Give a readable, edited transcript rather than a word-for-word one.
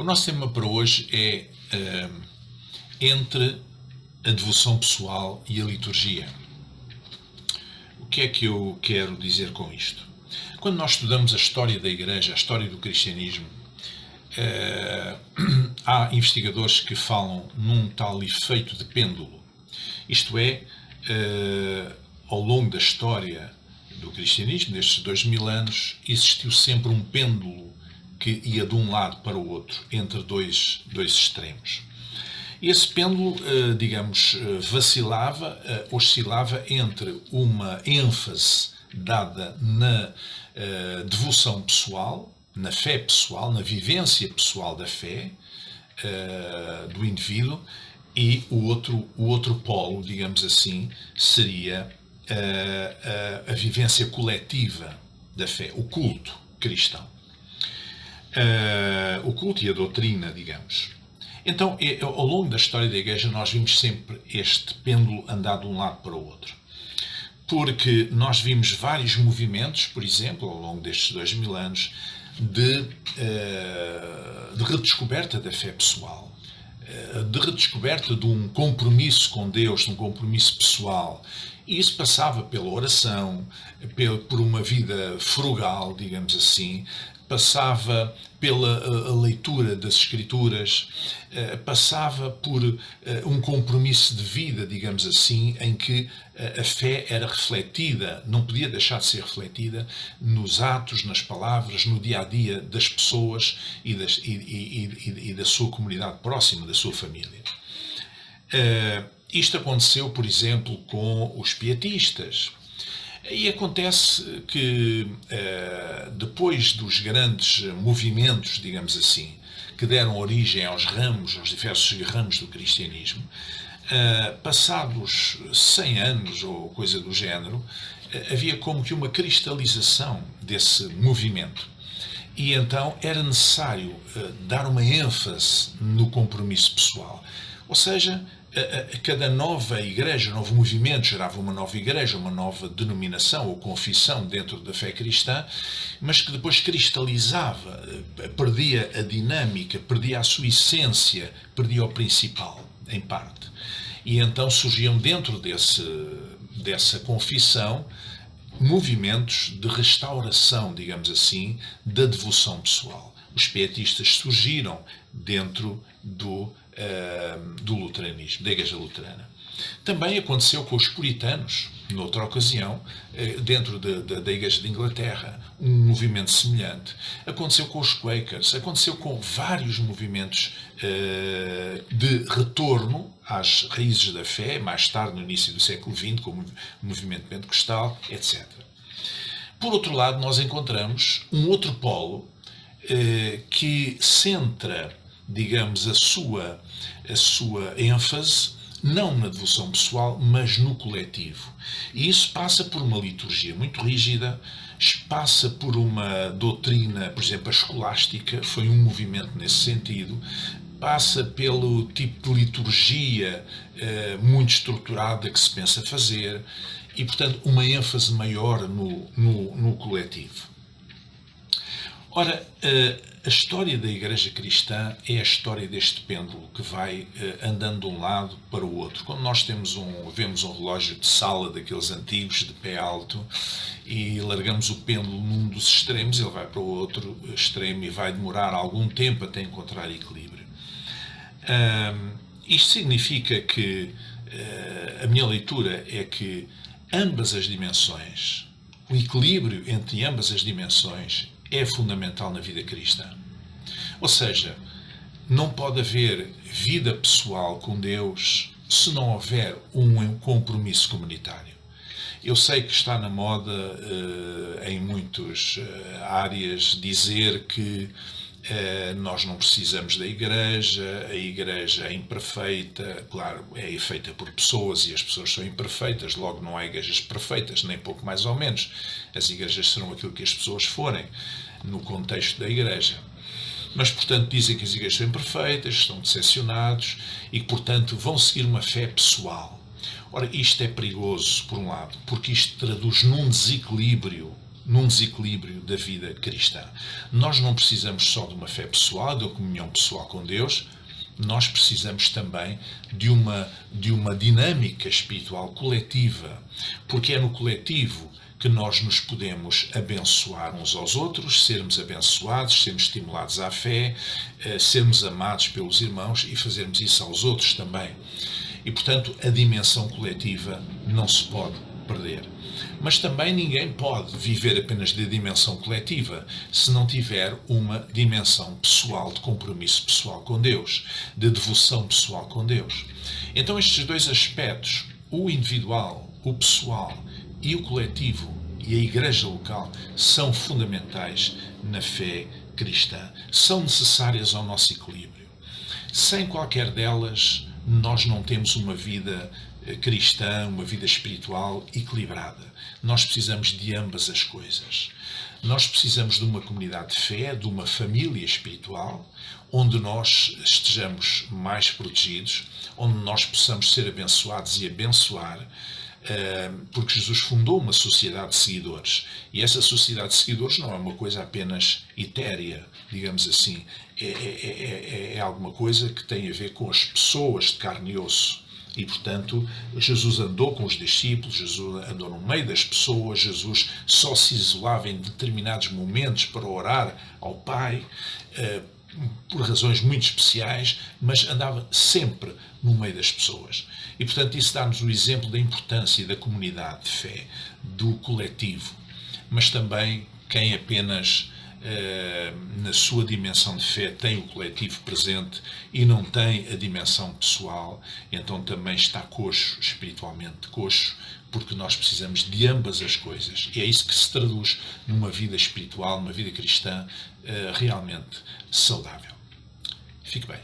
O nosso tema para hoje é entre a devoção pessoal e a liturgia. O que é que eu quero dizer com isto? Quando nós estudamos a história da Igreja, a história do cristianismo, há investigadores que falam num tal efeito de pêndulo. Isto é, ao longo da história do cristianismo, destes 2000 anos, existiu sempre um pêndulo que ia de um lado para o outro, entre dois extremos. Esse pêndulo, digamos, vacilava, oscilava entre uma ênfase dada na devoção pessoal, na fé pessoal, na vivência pessoal da fé do indivíduo, e o outro polo, digamos assim, seria a vivência coletiva da fé, o culto cristão. O culto e a doutrina, digamos. Então, ao longo da história da Igreja, nós vimos sempre este pêndulo andar de um lado para o outro. Porque nós vimos vários movimentos, por exemplo, ao longo destes 2000 anos, de redescoberta da fé pessoal, de redescoberta de um compromisso com Deus, de um compromisso pessoal. E isso passava pela oração, por uma vida frugal, digamos assim, passava pela leitura das Escrituras, passava por um compromisso de vida, digamos assim, em que a fé era refletida, não podia deixar de ser refletida nos atos, nas palavras, no dia-a-dia das pessoas e da sua comunidade próxima, da sua família. Isto aconteceu, por exemplo, com os pietistas. E acontece que, depois dos grandes movimentos, digamos assim, que deram origem aos diversos ramos do cristianismo, passados 100 anos ou coisa do género, havia como que uma cristalização desse movimento. E então era necessário dar uma ênfase no compromisso pessoal. Ou seja, cada nova igreja, novo movimento gerava uma nova igreja, uma nova denominação ou confissão dentro da fé cristã, mas que depois cristalizava, perdia a dinâmica, perdia a sua essência, perdia o principal, em parte. E então surgiam dentro dessa confissão movimentos de restauração, digamos assim, da devoção pessoal. Os pietistas surgiram dentro do luteranismo, da Igreja Luterana. Também aconteceu com os puritanos, noutra ocasião, dentro da Igreja de Inglaterra, um movimento semelhante. Aconteceu com os Quakers, aconteceu com vários movimentos de retorno às raízes da fé, mais tarde, no início do século XX, como o movimento pentecostal, etc. Por outro lado, nós encontramos um outro polo que centra, digamos, a sua ênfase não na devoção pessoal, mas no coletivo. E isso passa por uma liturgia muito rígida, passa por uma doutrina, por exemplo, a escolástica foi um movimento nesse sentido, passa pelo tipo de liturgia muito estruturada que se pensa fazer e, portanto, uma ênfase maior no coletivo. Ora, a história da Igreja Cristã é a história deste pêndulo que vai andando de um lado para o outro. Quando nós vemos um relógio de sala daqueles antigos, de pé alto, e largamos o pêndulo num dos extremos, ele vai para o outro extremo e vai demorar algum tempo até encontrar equilíbrio. Isto significa que a minha leitura é que ambas as dimensões, o equilíbrio entre ambas as dimensões é fundamental na vida cristã. Ou seja, não pode haver vida pessoal com Deus se não houver um compromisso comunitário. Eu sei que está na moda, em muitas áreas, dizer que nós não precisamos da Igreja, a Igreja é imperfeita, claro, é feita por pessoas e as pessoas são imperfeitas, logo não há igrejas perfeitas, nem pouco mais ou menos. As igrejas serão aquilo que as pessoas forem no contexto da Igreja. Mas, portanto, dizem que as igrejas são imperfeitas, estão decepcionados e que, portanto, vão seguir uma fé pessoal. Ora, isto é perigoso, por um lado, porque isto traduz num desequilíbrio num desequilíbrio da vida cristã. Nós não precisamos só de uma fé pessoal, de uma comunhão pessoal com Deus, nós precisamos também de uma dinâmica espiritual coletiva, porque é no coletivo que nós nos podemos abençoar uns aos outros, sermos abençoados, sermos estimulados à fé, sermos amados pelos irmãos e fazermos isso aos outros também. E, portanto, a dimensão coletiva não se pode perder. Mas também ninguém pode viver apenas da dimensão coletiva se não tiver uma dimensão pessoal, de compromisso pessoal com Deus, de devoção pessoal com Deus. Então estes dois aspectos, o individual, o pessoal e o coletivo e a igreja local, são fundamentais na fé cristã. São necessárias ao nosso equilíbrio. Sem qualquer delas, nós não temos uma vida cristã, uma vida espiritual equilibrada. Nós precisamos de ambas as coisas. Nós precisamos de uma comunidade de fé, de uma família espiritual, onde nós estejamos mais protegidos, onde nós possamos ser abençoados e abençoar, porque Jesus fundou uma sociedade de seguidores. E essa sociedade de seguidores não é uma coisa apenas etérea, digamos assim. É alguma coisa que tem a ver com as pessoas de carne e osso. E, portanto, Jesus andou com os discípulos, Jesus andou no meio das pessoas, Jesus só se isolava em determinados momentos para orar ao Pai, por razões muito especiais, mas andava sempre no meio das pessoas. E, portanto, isso dá-nos o exemplo da importância da comunidade de fé, do coletivo. Mas também quem apenas na sua dimensão de fé tem o coletivo presente e não tem a dimensão pessoal, então também está coxo, espiritualmente coxo, porque nós precisamos de ambas as coisas. E é isso que se traduz numa vida espiritual, numa vida cristã realmente saudável. Fique bem.